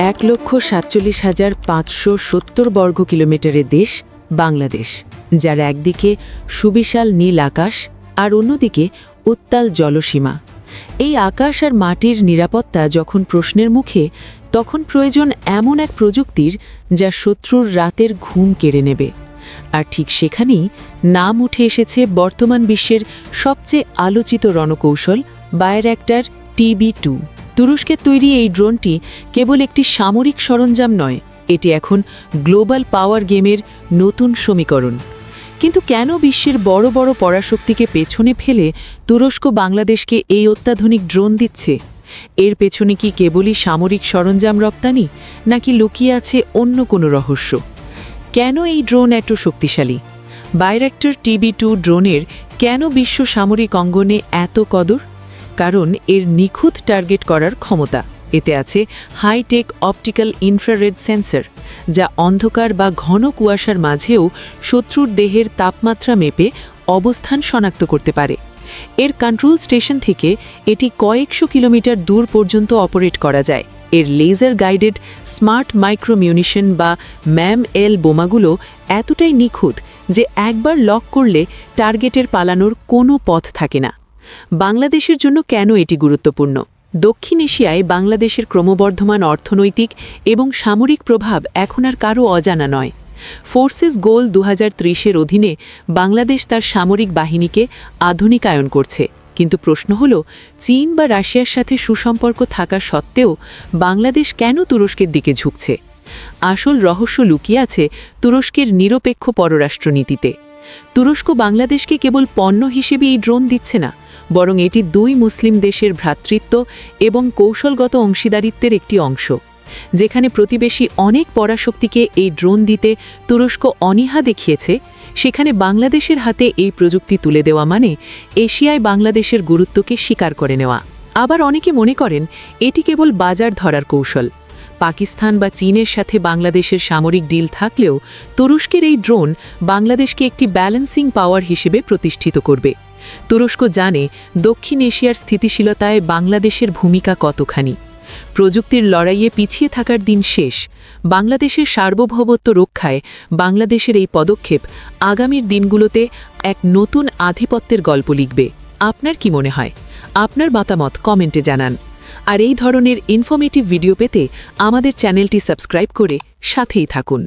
১,৪৭,৫৭০ বর্গ কিলোমিটারের দেশ বাংলাদেশ, যার একদিকে সুবিশাল নীল আকাশ আর অন্যদিকে উত্তাল জলসীমা। এই আকাশ আর মাটির নিরাপত্তা যখন প্রশ্নের মুখে, তখন প্রয়োজন এমন এক প্রযুক্তির যা শত্রুর রাতের ঘুম কেড়ে নেবে। আর ঠিক সেখানেই নাম উঠে এসেছে বর্তমান বিশ্বের সবচেয়ে আলোচিত রণকৌশল বায়রাক্টার TB2। তুরস্কের তৈরি এই ড্রোনটি কেবল একটি সামরিক সরঞ্জাম নয়, এটি এখন গ্লোবাল পাওয়ার গেমের নতুন সমীকরণ। কিন্তু কেন বিশ্বের বড় বড় পরাশক্তিকে পেছনে ফেলে তুরস্ক বাংলাদেশকে এই অত্যাধুনিক ড্রোন দিচ্ছে? এর পেছনে কি কেবলই সামরিক সরঞ্জাম রপ্তানি, নাকি লুকিয়ে আছে অন্য কোনো রহস্য? কেন এই ড্রোন এত শক্তিশালী? বায়রাক্টার TB2 ড্রোনের কেন বিশ্ব সামরিক অঙ্গনে এত কদর? কারণ এর নিখুঁত টার্গেট করার ক্ষমতা। এতে আছে হাইটেক অপটিক্যাল ইনফ্রারেড সেন্সর, যা অন্ধকার বা ঘন কুয়াশার মাঝেও শত্রুর দেহের তাপমাত্রা মেপে অবস্থান শনাক্ত করতে পারে। এর কন্ট্রোল স্টেশন থেকে এটি কয়েকশো কিলোমিটার দূর পর্যন্ত অপারেট করা যায়। এর লেজার গাইডেড স্মার্ট মাইক্রোমিউনিশন বা MAM-L বোমাগুলো এতটাই নিখুঁত যে একবার লক করলে টার্গেটের পালানোর কোনো পথ থাকে না। বাংলাদেশের জন্য কেন এটি গুরুত্বপূর্ণ? দক্ষিণ এশিয়ায় বাংলাদেশের ক্রমবর্ধমান অর্থনৈতিক এবং সামরিক প্রভাব এখন আর কারও অজানা নয়। ফোর্সেস গোল 2030-এর অধীনে বাংলাদেশ তার সামরিক বাহিনীকে আধুনিকায়ন করছে। কিন্তু প্রশ্ন হল, চীন বা রাশিয়ার সাথে সুসম্পর্ক থাকা সত্ত্বেও বাংলাদেশ কেন তুরস্কের দিকে ঝুঁকছে? আসল রহস্য লুকিয়ে আছে তুরস্কের নিরপেক্ষ পররাষ্ট্রনীতিতে। তুরস্ক বাংলাদেশকে কেবল পণ্য হিসেবে এই ড্রোন দিচ্ছে না, বরং এটি দুই মুসলিম দেশের ভ্রাতৃত্ব এবং কৌশলগত অংশীদারিত্বের একটি অংশ। যেখানে প্রতিবেশী অনেক পরাশক্তিকে এই ড্রোন দিতে তুরস্ক অনীহা দেখিয়েছে, সেখানে বাংলাদেশের হাতে এই প্রযুক্তি তুলে দেওয়া মানে এশিয়ায় বাংলাদেশের গুরুত্বকে স্বীকার করে নেওয়া। আবার অনেকে মনে করেন এটি কেবল বাজার ধরার কৌশল। পাকিস্তান বা চীনের সাথে বাংলাদেশের সামরিক ডিল থাকলেও তুরস্কের এই ড্রোন বাংলাদেশকে একটি ব্যালেন্সিং পাওয়ার হিসেবে প্রতিষ্ঠিত করবে। তুরস্ক জানে দক্ষিণ এশিয়ার স্থিতিশীলতায় বাংলাদেশের ভূমিকা কতখানি। প্রযুক্তির লড়াইয়ে পিছিয়ে থাকার দিন শেষ। বাংলাদেশের সার্বভৌমত্ব রক্ষায় বাংলাদেশের এই পদক্ষেপ আগামীর দিনগুলোতে এক নতুন আধিপত্যের গল্প লিখবে। আপনার কি মনে হয়? আপনার মতামত কমেন্টে জানান। আর এই ধরনের ইনফরমেটিভ ভিডিও পেতে আমাদের চ্যানেলটি সাবস্ক্রাইব করে সাথেই থাকুন।